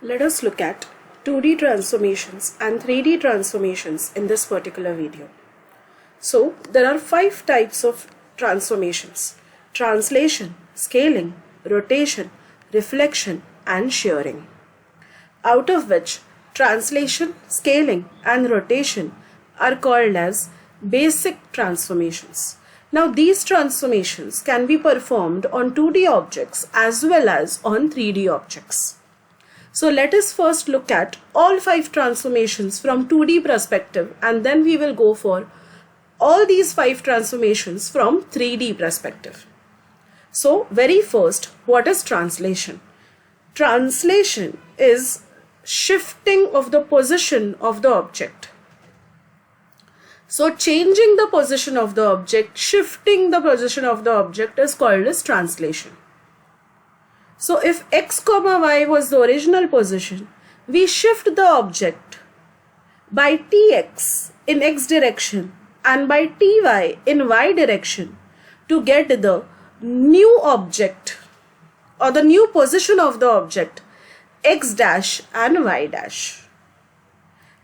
Let us look at 2D transformations and 3D transformations in this particular video. So, there are 5 types of transformations: translation, scaling, rotation, reflection, and shearing. Out of which, translation, scaling, and rotation are called as basic transformations. Now, these transformations can be performed on 2D objects as well as on 3D objects. So let us first look at all 5 transformations from 2D perspective, and then we will go for all these 5 transformations from 3D perspective. So very first, what is translation? Translation is shifting of the position of the object. So changing the position of the object, shifting the position of the object is called as translation. So if x comma y was the original position, we shift the object by tx in x direction and by ty in y direction to get the new object or the new position of the object x dash and y dash.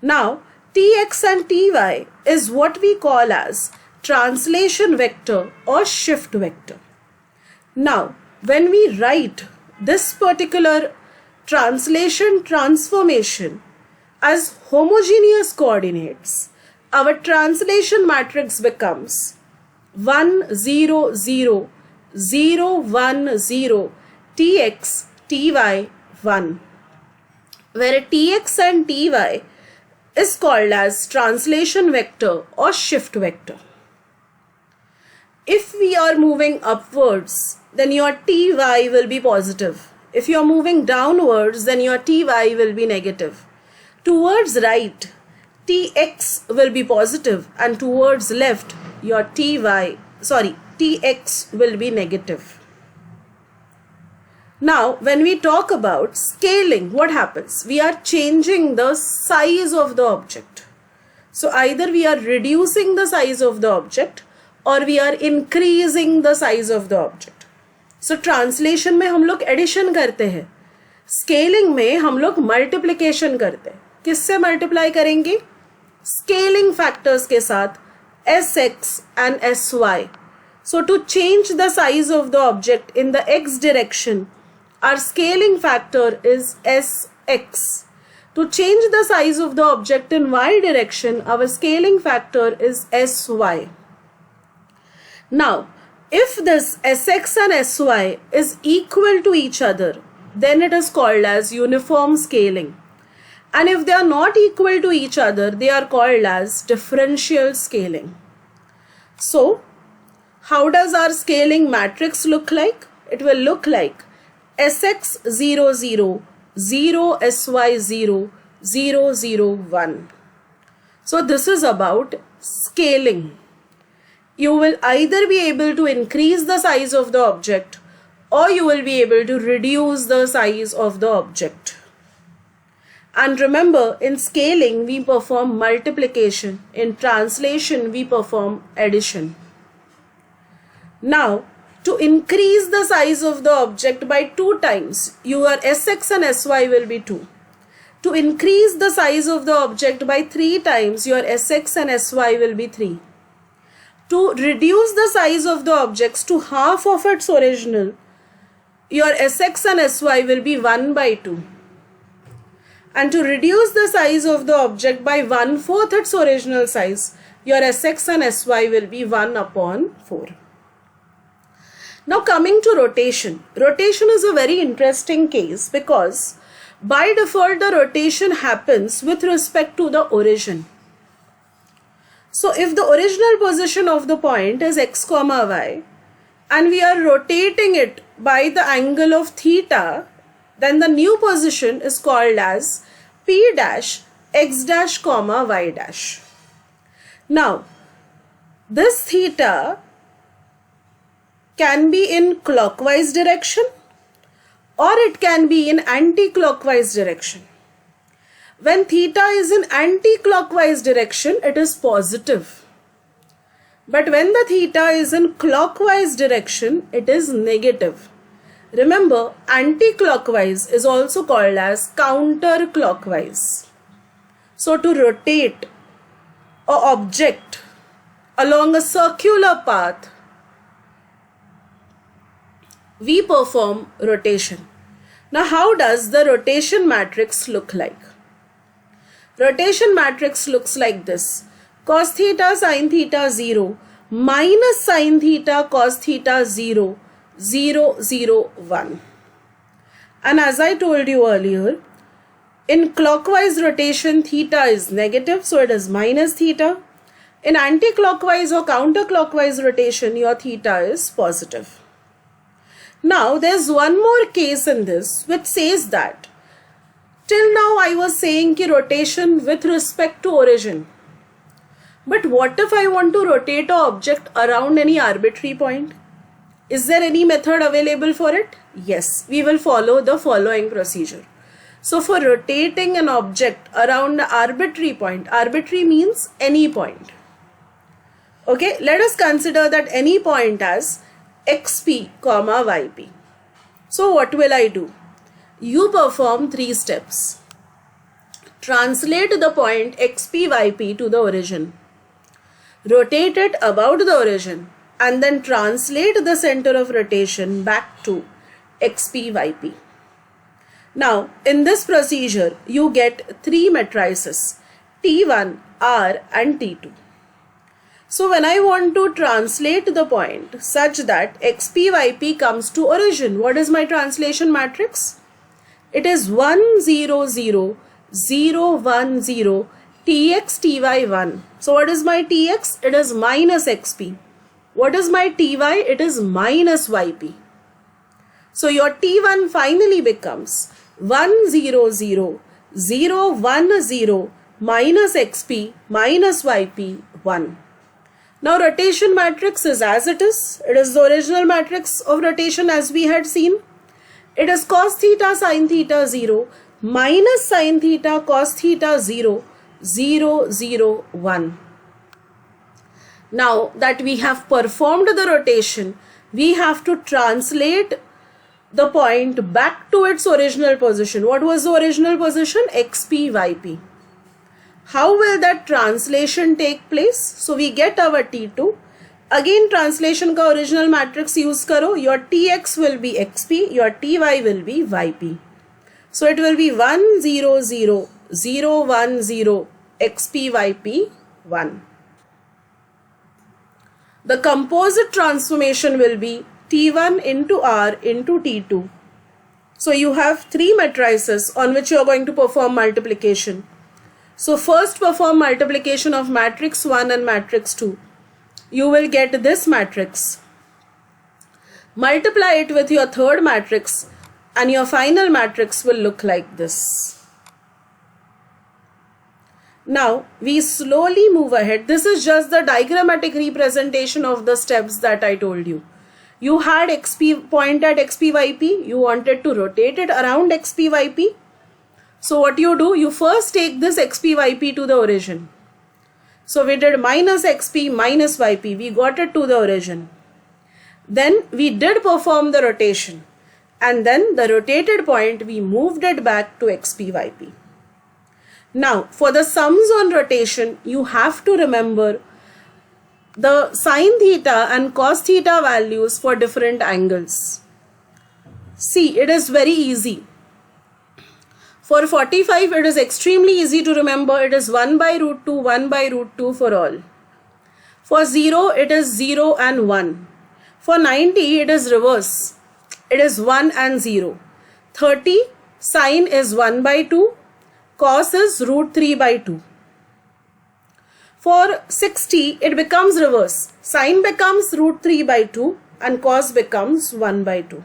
Now tx and ty is what we call as translation vector or shift vector. Now when we write this particular translation transformation as homogeneous coordinates, our translation matrix becomes 1 0 0 0 1 0 tx ty 1, where tx and ty is called as translation vector or shift vector. If we are moving upwards, then your ty will be positive. If you are moving downwards, then your ty will be negative. Towards right, tx will be positive, and towards left, your tx will be negative. Now, when we talk about scaling, what happens? We are changing the size of the object. So either we are reducing the size of the object or we are increasing the size of the object. So translation में हम लोग addition करते हैं, scaling में हम लोग multiplication करते हैं. किससे मल्टीप्लाई करेंगे? स्केलिंग फैक्टर्स के साथ sx and sy. So to change the size of the object in the x direction, our scaling factor is sx. To change the size of the object in y direction, our scaling factor is sy. Now, if this sx and sy is equal to each other, then it is called as uniform scaling. And if they are not equal to each other, they are called as differential scaling. So, how does our scaling matrix look like? It will look like sx 0 0 0 sy 0 0 0 1. So this is about scaling. You will either be able to increase the size of the object or you will be able to reduce the size of the object. And remember, in scaling we perform multiplication, in translation we perform addition. Now, to increase the size of the object by 2 times, your sx and sy will be 2. To increase the size of the object by 3 times, your sx and sy will be 3. To reduce the size of the objects to half of its original, your sx and sy will be 1 by 2. And to reduce the size of the object by 1/4 its original size, your sx and sy will be 1 upon 4. Now coming to rotation. Rotation is a very interesting case because by default the rotation happens with respect to the origin. So if the original position of the point is x comma y and we are rotating it by the angle of theta, then the new position is called as p dash x dash comma y dash. Now this theta can be in clockwise direction or it can be in anti-clockwise direction. When theta is in anti-clockwise direction, it is positive. But when the theta is in clockwise direction, it is negative. Remember, anti-clockwise is also called as counterclockwise. So to rotate an object along a circular path, we perform rotation. Now, how does the rotation matrix look like? Rotation matrix looks like this. Cos theta sin theta 0 minus sin theta cos theta 0, 0, 0, 1. And as I told you earlier, in clockwise rotation theta is negative, so it is minus theta. In anti-clockwise or counterclockwise rotation, your theta is positive. Now there's one more case in this which says that till now I was saying ki rotation with respect to origin. But what if I want to rotate an object around any arbitrary point? Is there any method available for it? Yes, we will follow the following procedure. So for rotating an object around an arbitrary point, arbitrary means any point. Okay, let us consider that any point as xp, yp. So what will I do? You perform 3 steps. Translate the point xp, yp to the origin. Rotate it about the origin and then translate the center of rotation back to xp, yp. Now, in this procedure, you get 3 matrices, T1, R and T2. So, when I want to translate the point such that xp, yp comes to origin, what is my translation matrix? It is 1, 0, 0, 0, 1, 0, Tx, Ty, 1. So, what is my Tx? It is minus xp. What is my Ty? It is minus yp. So, your T1 finally becomes 1, 0, 0, 0, 1, 0, minus xp, minus yp, 1. Now, rotation matrix is as it is. It is the original matrix of rotation as we had seen. It is cos theta sin theta 0, minus sin theta cos theta 0, 0, 0, 1. Now that we have performed the rotation, we have to translate the point back to its original position. What was the original position? xp, yp. How will that translation take place? So we get our T2. Again translation ka original matrix use karo. Your Tx will be xp, your Ty will be yp. So it will be 1, 0, 0, 0, 1, 0, xp, yp, 1. The composite transformation will be T1 into R into T2. So you have 3 matrices on which you are going to perform multiplication. So first perform multiplication of matrix 1 and matrix 2. You will get this matrix. Multiply it with your third matrix and your final matrix will look like this. Now we slowly move ahead. This is just the diagrammatic representation of the steps that I told you. You had xp point at xp, yp. You wanted to rotate it around xp, yp. So what you do? You first take this xp, yp to the origin. So we did minus xp minus yp. We got it to the origin. Then we did perform the rotation. And then the rotated point, we moved it back to xp, yp. Now, for the sums on rotation, you have to remember the sin theta and cos theta values for different angles. See, it is very easy. For 45, it is extremely easy to remember. It is 1 by root 2, 1 by root 2 for all. For 0, it is 0 and 1. For 90, it is reverse. It is 1 and 0. 30, sin is 1 by 2. Cos is root 3 by 2. For 60, it becomes reverse. Sin becomes root 3 by 2 and cos becomes 1 by 2.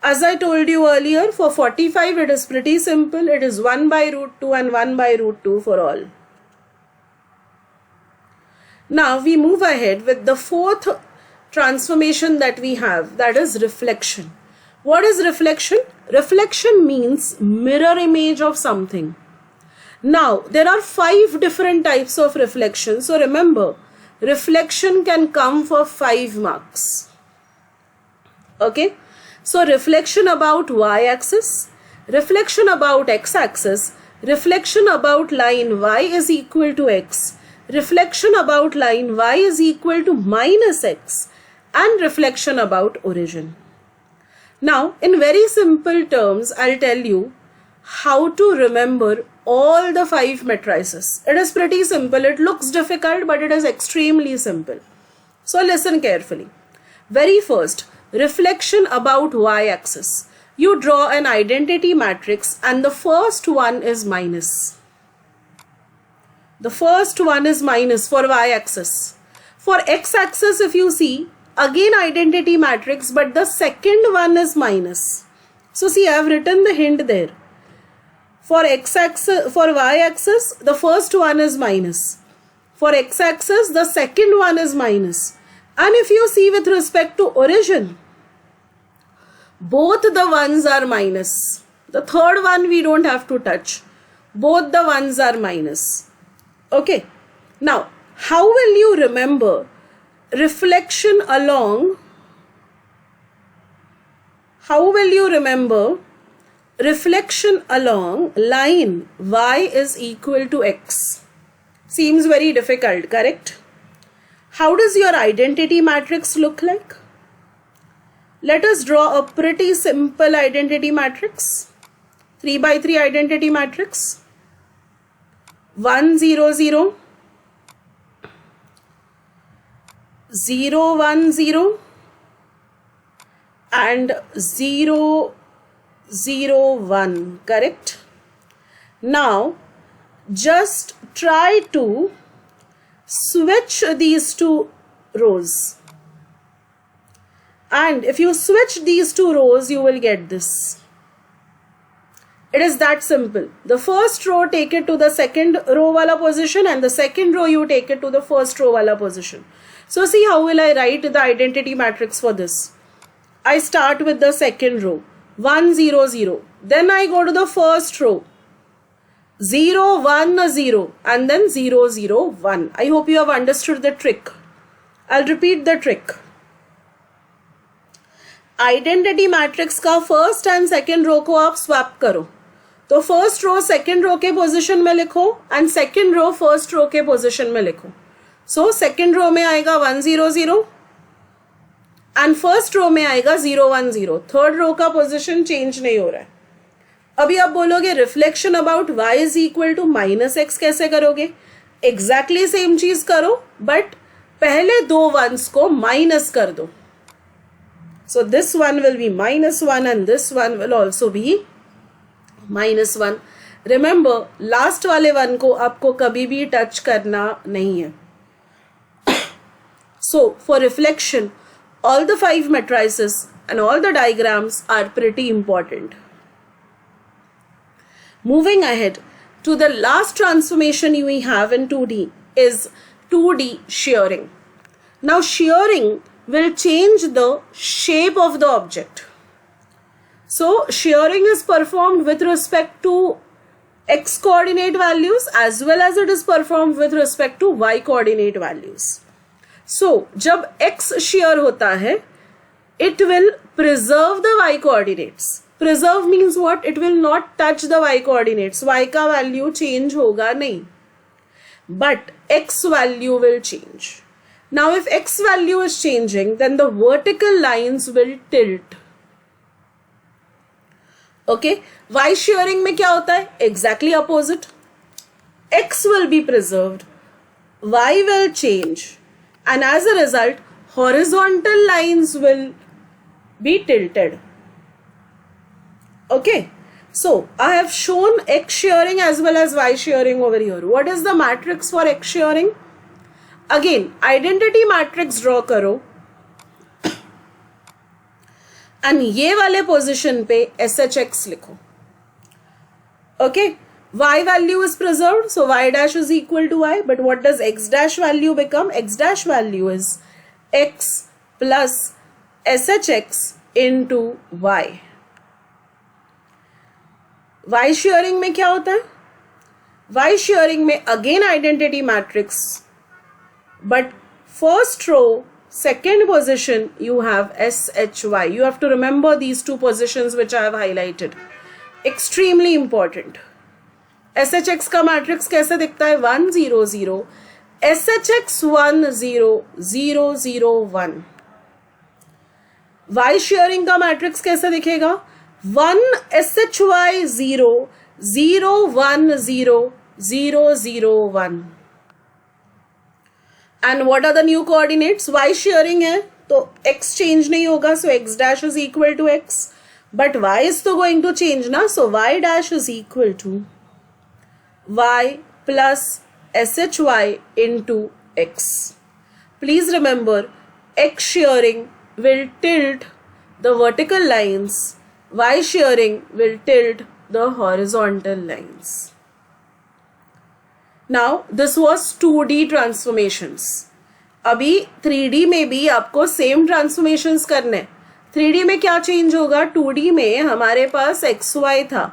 As I told you earlier, for 45, it is pretty simple. It is 1 by root 2 and 1 by root 2 for all. Now we move ahead with the fourth transformation that we have, that is reflection. What is reflection? Reflection means mirror image of something. Now, there are 5 different types of reflection. So remember, reflection can come for 5 marks. Okay. So reflection about y-axis, reflection about x-axis, reflection about line y is equal to x, reflection about line y is equal to minus x, and reflection about origin. Now, in very simple terms, I'll tell you how to remember all the 5 matrices. It is pretty simple. It looks difficult, but it is extremely simple. So listen carefully. Very first, reflection about y-axis. You draw an identity matrix and the first one is minus. The first one is minus for y-axis. For x-axis, if you see, again identity matrix, but the second one is minus. So see, I have written the hint there. For x-axis, for y-axis, the first one is minus. For x-axis, the second one is minus. And if you see with respect to origin, both the ones are minus. The third one we don't have to touch. Both the ones are minus. Okay. Now, how will you remember reflection along? How will you remember reflection along line y is equal to x? Seems very difficult, correct? How does your identity matrix look like? Let us draw a pretty simple identity matrix. 3 by 3 identity matrix. 1 0 0, 0 1 0 and 0 0 1, correct? Now just try to switch these two rows, and if you switch these two rows you will get this. It is that simple. The first row take it to the second row wala position and the second row you take it to the first row wala position. So see, how will I write the identity matrix for this? I start with the second row, 1 0 0, then I go to the first row, 0 1 0 and then 0 0 1. I hope you have understood the trick. I'll repeat the trick. Identity matrix का first and second रो को आप swap करो, तो first row second row के position में लिखो and second row first row के position में लिखो. सो सेकेंड रो में आएगा 1 0 0 एंड फर्स्ट रो में आएगा 0 1 0. थर्ड रो का पोजीशन चेंज नहीं हो रहा है. अभी आप बोलोगे reflection about y is equal to minus x कैसे करोगे? एग्जैक्टली सेम चीज करो, बट पहले दो वंस को माइनस कर दो. So this one will be minus 1 and this one will also be minus 1. Remember, last वाले one को आपको कभी भी टच करना नहीं है. So for reflection, all the 5 matrices and all the diagrams are pretty important. Moving ahead to the last transformation we have in 2D is 2D shearing. Now shearing will change the shape of the object. So shearing is performed with respect to x coordinate values as well as it is performed with respect to y coordinate values. So जब x shear होता है, it will preserve the y coordinates. Preserve means what? It will not touch the y coordinates. Y का value change होगा नहीं, but x value will change. Now if x value is changing, then the vertical lines will tilt. Okay, y shearing में क्या होता है? Exactly opposite. X will be preserved, y will change, and as a result, horizontal lines will be tilted. Okay, so I have shown x shearing as well as y shearing over here. What is the matrix for x shearing? Again, identity matrix draw करो and ये वाले position पे SHX लिखो. Okay, y value is preserved, so y dash is equal to y, but what does x dash value become? X dash value is x plus SHX into y. Y shearing में क्या होता है? Y shearing में again identity matrix, but first row Second position, you have SHY. You have to remember these two positions which I have highlighted. Extremely important. SHX का matrix कैसे दिखता है? 1 0 0. SHX 1 0 0 0 1. Y sharing का matrix कैसे दिखेगा? 1 SHY 0 0 1 0 0 0 1. And what are the new coordinates? Y sharing है तो x change नहीं होगा, so x dash is equal to x. But y is तो going to change ना, so y dash is equal to y plus SHY into x. Please remember, x shearing will tilt the vertical lines, y shearing will tilt the horizontal lines. Now this was 2D transformations. अभी 3D में भी आपको same transformations करने. 3D में क्या change होगा? 2D में हमारे पास XY था,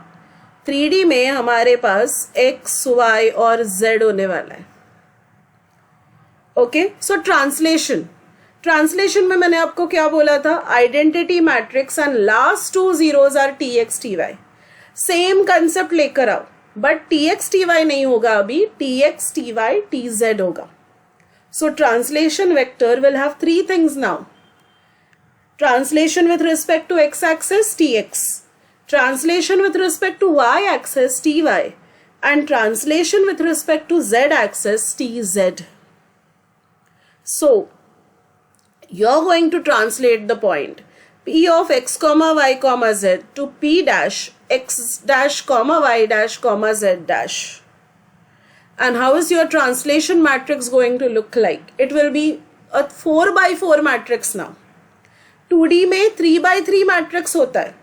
3D में हमारे पास XY और Z होने वाला है. ओके, सो ट्रांसलेशन में मैंने आपको क्या बोला था? Identity matrix and last two zeros are TX TY. Same concept लेकर आओ, बट TX TY नहीं होगा अभी, TX TY TZ होगा. So translation vector will have three things now. Translation with respect to x-axis TX, translation with respect to y-axis TY, and translation with respect to z-axis TZ. So you're going to translate the point P of x comma y comma z to P dash x dash comma y dash comma z dash. And how is your translation matrix going to look like? It will be a 4 by 4 matrix now. 2D में 3 by 3 matrix होता है,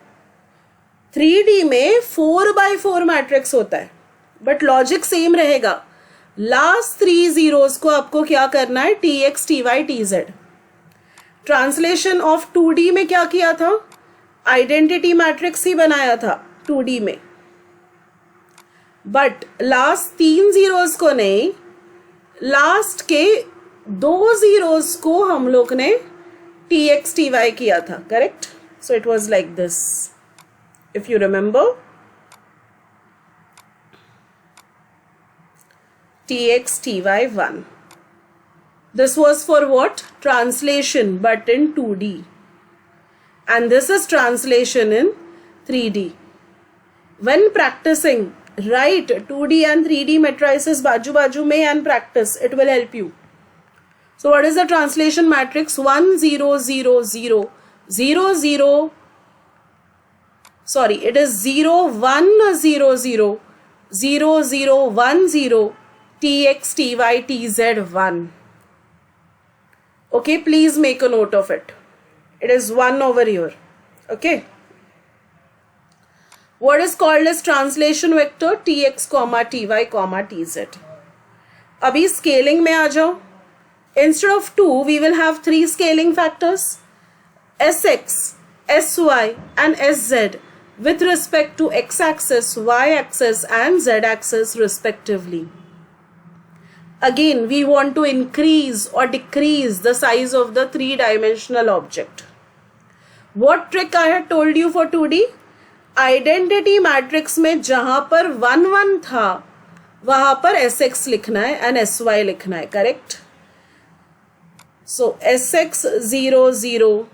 3D में 4 by 4 matrix होता है, but logic same रहेगा. Last 3 zeros को आपको क्या करना है? TX TY TZ. Translation of 2D में क्या किया था? आइडेंटिटी मैट्रिक्स ही बनाया था 2D में, बट लास्ट 3 जीरोस को नहीं, लास्ट के 2 जीरोस को हम लोग ने TX TY किया था, correct? So it was like this, if you remember. TX TY 1. This was for what? Translation, but in 2D. And this is translation in 3D. When practicing, write 2D and 3D matrices baju baju mein and practice. It will help you. So what is the translation matrix? 1 0 0 0 0 0. Sorry, it is 0 1 0 0 0 0 1 0 TX TY TZ 1. Okay, please make a note of it. It is 1 over here. Okay. What is called as translation vector? TX comma TY comma TZ. अभी scaling में आ जाओ. Instead of 2, we will have 3 scaling factors. SX, SY and SZ with respect to x-axis, y-axis and z-axis respectively. Again, we want to increase or decrease the size of the 3-dimensional object. What trick I had told you for 2D? Identity matrix में जहाँ पर 1 1 था, वहाँ पर SX लिखना है and SY लिखना है, correct? So SX 0 0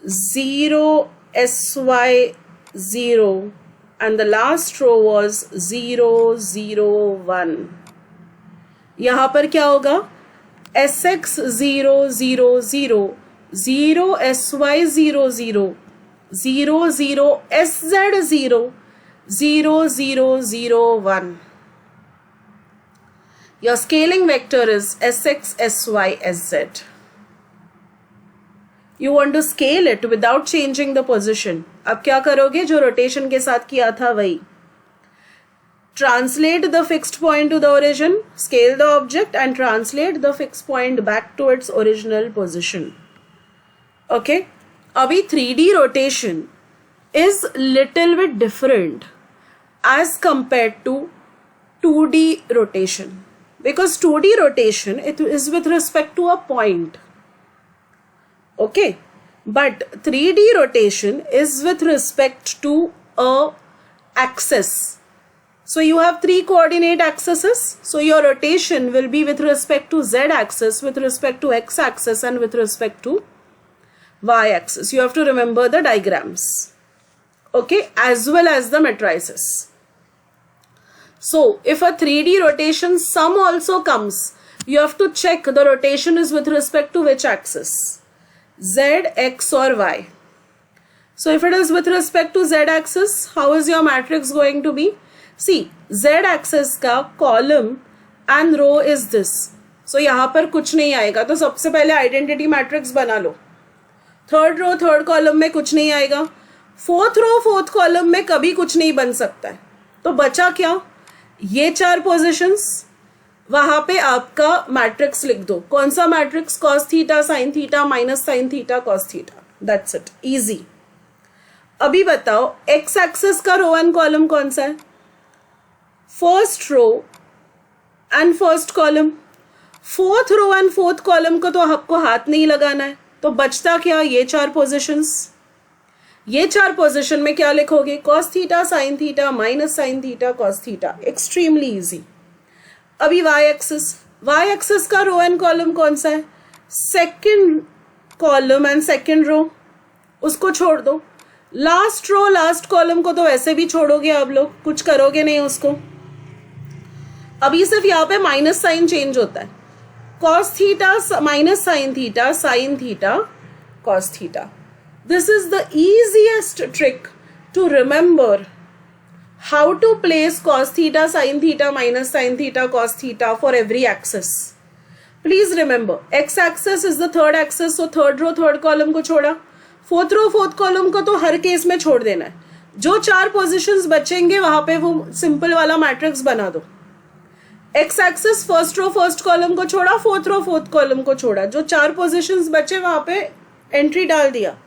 0 SY 0 and the last row was 0 0 1. यहाँ पर क्या होगा? SX 0 0 0 0 SY 0 0 0 0 SZ 0 0 0 0 1. Your scaling vector is SX SY SZ. You want to scale it without changing the position. अब क्या करोगे? जो रोटेशन के साथ किया था वही. Translate the fixed point to the origin, scale the object and translate the fixed point back to its original position. Okay? Abhi 3D rotation is little bit different as compared to 2D rotation. because 2D rotation, it is with respect to a point. Okay, but 3D rotation is with respect to a axis. So you have 3 coordinate axes. So your rotation will be with respect to z axis, with respect to x axis, and with respect to y axis. You have to remember the diagrams. Okay, as well as the matrices. So if a 3D rotation sum also comes, you have to check the rotation is with respect to which axis, z, x or y. So if it is with respect to z axis, how is your matrix going to be? See, z axis का column and row is this. So यहाँ पर कुछ नहीं आएगा, तो सबसे पहले identity matrix बना लो. थर्ड रो थर्ड कॉलम में कुछ नहीं आएगा. फोर्थ रो फोर्थ कॉलम में कभी कुछ नहीं बन सकता है. तो बचा क्या? ये 4 पोजीशंस. वहां पे आपका मैट्रिक्स लिख दो. कौन सा matrix? Cos theta sine theta minus sine theta cos theta. That's it, easy. अभी बताओ एक्स एक्सिस का रो एंड कॉलम कौन सा है? First row and first column. Fourth row and fourth column को तो आपको हाथ नहीं लगाना है. तो बचता क्या? ये 4 पोजीशंस. ये 4 पोजीशन में क्या लिखोगे? Cos theta sine theta minus sine theta cos theta. Extremely easy. अभी वाई एक्सिस का रो एंड कॉलम कौन सा है? Second column and second row. उसको छोड़ दो. लास्ट रो लास्ट कॉलम को तो वैसे भी छोड़ोगे आप लोग, कुछ करोगे नहीं उसको. अभी सिर्फ यहाँ पे माइनस साइन चेंज होता है. Cos theta minus sine theta cos theta. This is the easiest trick to remember how to place cos theta, sin theta, minus sin theta, cos theta for every axis. Please remember, x axis is the third axis, so third row third column को छोड़ा. Fourth row fourth column को तो हर case में छोड़ देना है. जो 4 positions बचेंगे वहां पे वो सिंपल वाला मैट्रिक्स बना दो. X axis first row first column को छोड़ा, फोर्थ रो फोर्थ कॉलम को छोड़ा. जो 4 पोजीशंस बचे वहां पे एंट्री डाल दिया.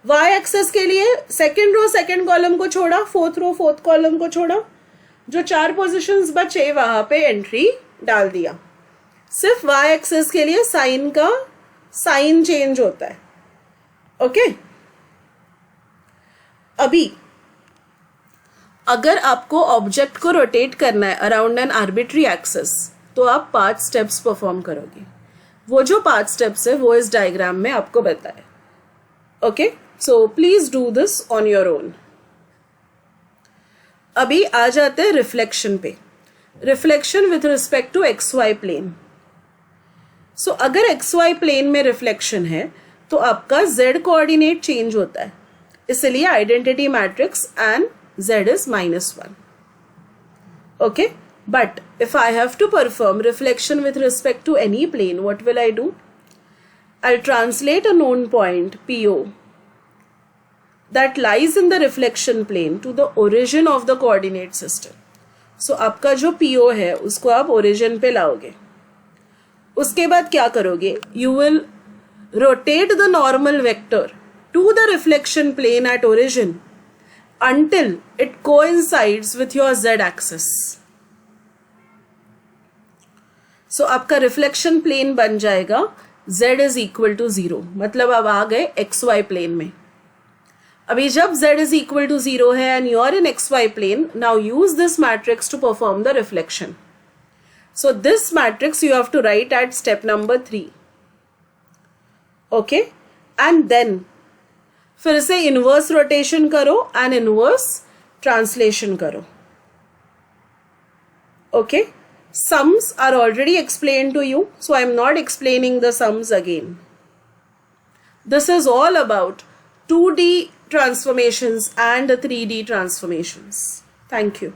वाई एक्सेस के लिए सेकेंड रो सेकेंड कॉलम को छोड़ा, फोर्थ रो फोर्थ कॉलम को छोड़ा. जो 4 पोजीशंस बचे वहां पे एंट्री डाल दिया. सिर्फ वाई एक्सेस के लिए साइन का साइन चेंज होता है. ओके. अभी अगर आपको ऑब्जेक्ट को रोटेट करना है अराउंड एन आर्बिट्री एक्सिस, तो आप 5 स्टेप्स परफॉर्म करोगे. वो जो 5 स्टेप्स है वो इस डायग्राम में आपको बताए. Okay, so please do this on your own. अभी आ जाते हैं रिफ्लेक्शन पे. Reflection with respect to X Y plane. सो अगर एक्स वाई प्लेन में रिफ्लेक्शन है तो आपका z कोऑर्डिनेट चेंज होता है, इसलिए identity matrix and z is -1. Okay, but if I have to perform reflection with respect to any plane, what will I do? I'll translate a known point PO that lies in the reflection plane to the origin of the coordinate system. So आपका जो PO है उसको आप origin पे लाओगे. उसके बाद क्या करोगे? You will rotate the normal vector to the reflection plane at origin until it coincides with your z axis. So आपका रिफ्लेक्शन प्लेन बन जाएगा z is equal to 0. मतलब अब आ गए xy प्लेन में. अभी जब z is equal to 0 है and you are in xy plane, now use this matrix to perform the reflection. So this matrix you have to write at step number 3. Okay, and then फिर से inverse rotation करो and inverse translation करो. Okay, sums are already explain to you, so I am not explaining the sums again. This is all about 2D transformations and 3D transformations. Thank you.